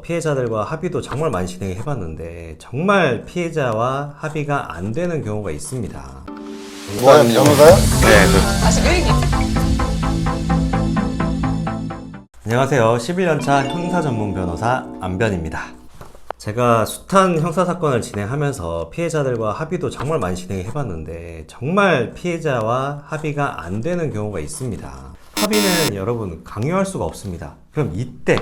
피해자들과 합의도 정말 많이 진행해 봤는데 정말 피해자와 합의가 안 되는 경우가 있습니다. 뭐야, 변호사요? 다시 그 얘기. 안녕하세요. 11년차 형사 전문 변호사 안변입니다. 제가 숱한 형사사건을 진행하면서 피해자들과 합의도 정말 많이 진행해 봤는데 정말 피해자와 합의가 안 되는 경우가 있습니다. 합의는 여러분 강요할 수가 없습니다. 그럼 이때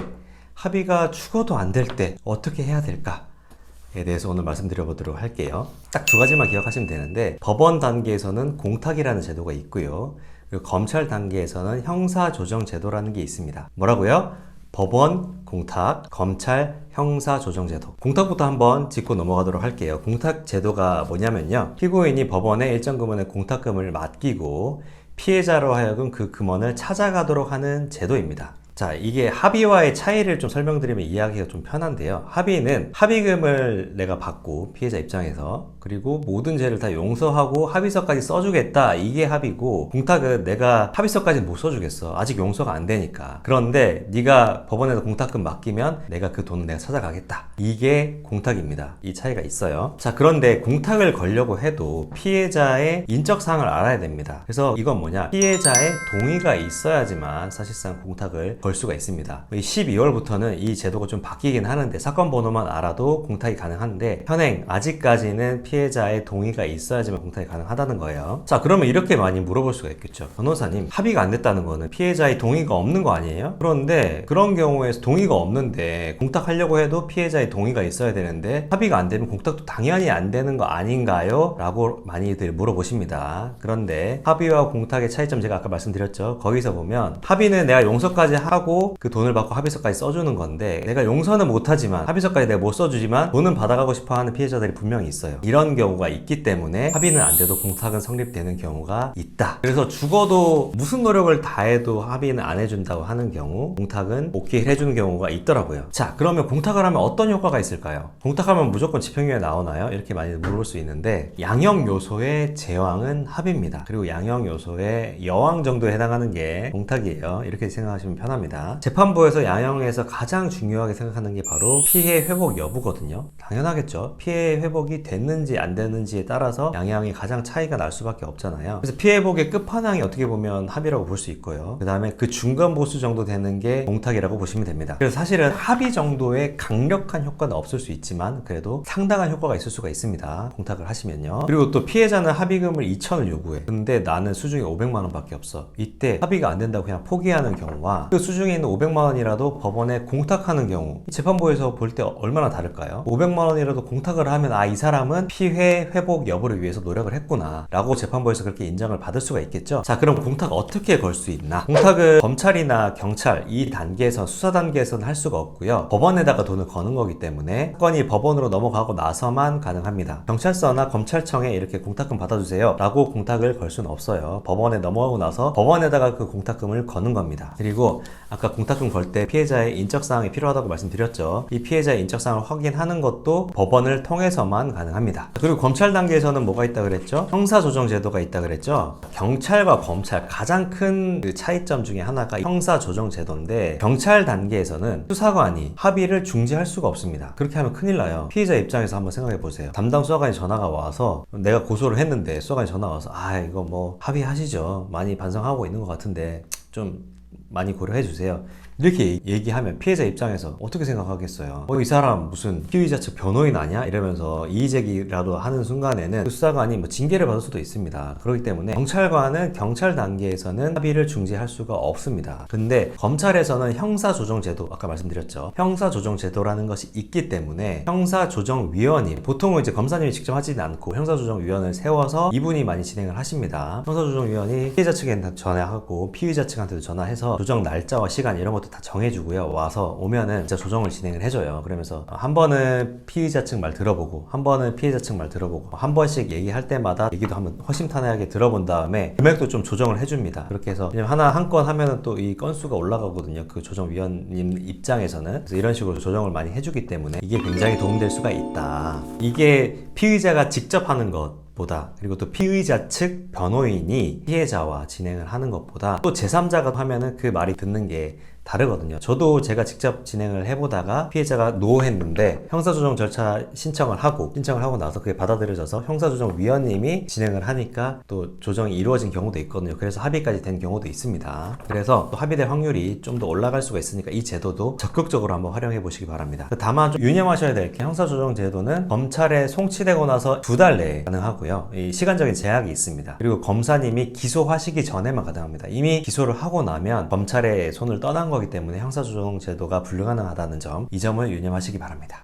합의가 죽어도 안 될 때 어떻게 해야 될까에 대해서 오늘 말씀드려보도록 할게요. 딱 두 가지만 기억하시면 되는데, 법원 단계에서는 공탁이라는 제도가 있고요, 그리고 검찰 단계에서는 형사조정제도라는 게 있습니다. 뭐라고요? 법원, 공탁, 검찰, 형사조정제도. 공탁부터 한번 짚고 넘어가도록 할게요. 공탁제도가 뭐냐면요, 피고인이 법원에 일정 금원의 공탁금을 맡기고 피해자로 하여금 그 금원을 찾아가도록 하는 제도입니다. 자, 이게 합의와의 차이를 좀 설명드리면 이해하기가 좀 편한데요. 합의는 합의금을 내가 받고 피해자 입장에서, 그리고 모든 죄를 다 용서하고 합의서까지 써주겠다, 이게 합의고, 공탁은 내가 합의서까지는 못 써주겠어, 아직 용서가 안 되니까. 그런데 네가 법원에서 공탁금 맡기면 내가 그 돈을 내가 찾아가겠다, 이게 공탁입니다. 이 차이가 있어요. 자, 그런데 공탁을 걸려고 해도 피해자의 인적사항을 알아야 됩니다. 그래서 이건 뭐냐, 피해자의 동의가 있어야지만 사실상 공탁을 걸 수가 있습니다. 12월부터는 이 제도가 좀 바뀌긴 하는데, 사건 번호만 알아도 공탁이 가능한데, 현행 아직까지는 피해자의 동의가 있어야지만 공탁이 가능하다는 거예요. 자, 그러면 이렇게 많이 물어볼 수가 있겠죠. 변호사님, 합의가 안 됐다는 거는 피해자의 동의가 없는 거 아니에요? 그런데 그런 경우에 동의가 없는데 공탁하려고 해도 피해자의 동의가 있어야 되는데 합의가 안 되면 공탁도 당연히 안 되는 거 아닌가요? 라고 많이들 물어보십니다. 그런데 합의와 공탁의 차이점 제가 아까 말씀드렸죠. 거기서 보면 합의는 내가 용서까지 하고 그 돈을 받고 합의서까지 써주는 건데, 내가 용서는 못하지만 합의서까지 내가 못 써주지만 돈은 받아가고 싶어하는 피해자들이 분명히 있어요. 이런 경우가 있기 때문에 합의는 안 돼도 공탁은 성립되는 경우가 있다. 그래서 죽어도 무슨 노력을 다해도 합의는 안 해준다고 하는 경우, 공탁은 오케이 해주는 경우가 있더라고요. 자, 그러면 공탁을 하면 어떤 효과가 있을까요? 공탁하면 무조건 집행유예 나오나요? 이렇게 많이 물어볼 수 있는데, 양형 요소의 제왕은 합의입니다. 그리고 양형 요소의 여왕 정도에 해당하는 게 공탁이에요. 이렇게 생각하시면 편합니다. 재판부에서 양형에서 가장 중요하게 생각하는 게 바로 피해 회복 여부거든요. 당연하겠죠. 피해 회복이 됐는지 안 됐는지에 따라서 양형이 가장 차이가 날 수밖에 없잖아요. 그래서 피해 회복의 끝판왕이 어떻게 보면 합의라고 볼 수 있고요, 그 다음에 그 중간 보수 정도 되는 게 공탁이라고 보시면 됩니다. 그래서 사실은 합의 정도의 강력한 효과는 없을 수 있지만 그래도 상당한 효과가 있을 수가 있습니다, 공탁을 하시면요. 그리고 또 피해자는 합의금을 2천을 요구해. 근데 나는 수중에 500만 원 밖에 없어. 이때 합의가 안 된다고 그냥 포기하는 경우와 그 수중에 있는 500만 원이라도 법원에 공탁하는 경우, 재판부에서 볼 때 얼마나 다를까요? 500만 원이라도 공탁을 하면 이 사람은 피해 회복 여부를 위해서 노력을 했구나 라고 재판부에서 그렇게 인정을 받을 수가 있겠죠. 자, 그럼 공탁 어떻게 걸 수 있나? 공탁은 검찰이나 경찰 이 단계에서, 수사 단계에서는 할 수가 없고요, 법원에다가 돈을 거는 거기 때문에 사건이 법원으로 넘어가고 나서만 가능합니다. 경찰서나 검찰청에 이렇게 공탁금 받아주세요 라고 공탁을 걸 수는 없어요. 법원에 넘어가고 나서 법원에다가 그 공탁금을 거는 겁니다. 그리고 아까 공탁금 걸 때 피해자의 인적사항이 필요하다고 말씀드렸죠. 이 피해자의 인적사항을 확인하는 것도 법원을 통해서만 가능합니다. 그리고 검찰 단계에서는 뭐가 있다 그랬죠? 형사조정제도가 있다 그랬죠? 경찰과 검찰 가장 큰 그 차이점 중에 하나가 형사조정제도인데, 경찰 단계에서는 수사관이 합의를 중지할 수가 없습니다. 그렇게 하면 큰일 나요. 피해자 입장에서 한번 생각해 보세요. 담당 수사관이 전화가 와서, 내가 고소를 했는데 수사관이 전화가 와서 이거 뭐 합의하시죠, 많이 반성하고 있는 것 같은데 좀 많이 고려해 주세요, 이렇게 얘기하면 피해자 입장에서 어떻게 생각하겠어요? 이 사람 무슨 피의자 측 변호인 아니야? 이러면서 이의제기라도 하는 순간에는 그 수사관이 뭐 징계를 받을 수도 있습니다. 그렇기 때문에 경찰과는 경찰 단계에서는 합의를 중지할 수가 없습니다. 근데 검찰에서는 형사조정제도, 아까 말씀드렸죠, 형사조정제도라는 것이 있기 때문에 형사조정위원회, 보통은 이제 검사님이 직접 하지는 않고 형사조정위원회를 세워서 이분이 많이 진행을 하십니다. 형사조정위원이 피해자 측에 전화하고 피의자 측한테도 전화해서 조정 날짜와 시간 이런 것도 다 정해주고요, 와서 오면은 진짜 조정을 진행을 해줘요. 그러면서 한 번은 피의자 측 말 들어보고, 한 번은 피해자 측 말 들어보고, 한 번씩 얘기할 때마다 얘기도 한번 허심탄회하게 들어본 다음에 금액도 좀 조정을 해줍니다. 그렇게 해서 한 건 하면은 또 이 건수가 올라가거든요, 그 조정위원님 입장에서는. 그래서 이런 식으로 조정을 많이 해주기 때문에 이게 굉장히 도움될 수가 있다. 이게 피의자가 직접 하는 것 보다, 그리고 또 피의자 측 변호인이 피해자와 진행을 하는 것보다, 또 제3자가 하면은 그 말이 듣는 게 다르거든요. 저도 제가 직접 진행을 해보다가 피해자가 노했는데 형사조정 절차 신청을 하고 나서 그게 받아들여져서 형사조정위원님이 진행을 하니까 또 조정이 이루어진 경우도 있거든요. 그래서 합의까지 된 경우도 있습니다. 그래서 또 합의될 확률이 좀 더 올라갈 수가 있으니까 이 제도도 적극적으로 한번 활용해 보시기 바랍니다. 다만 좀 유념하셔야 될 게 형사조정 제도는 검찰에 송치되고 나서 2달 내에 가능하고요. 이 시간적인 제약이 있습니다. 그리고 검사님이 기소하시기 전에만 가능합니다. 이미 기소를 하고 나면 검찰의 손을 떠난 거기 때문에 형사조정 제도가 불가능하다는 점, 이 점을 유념하시기 바랍니다.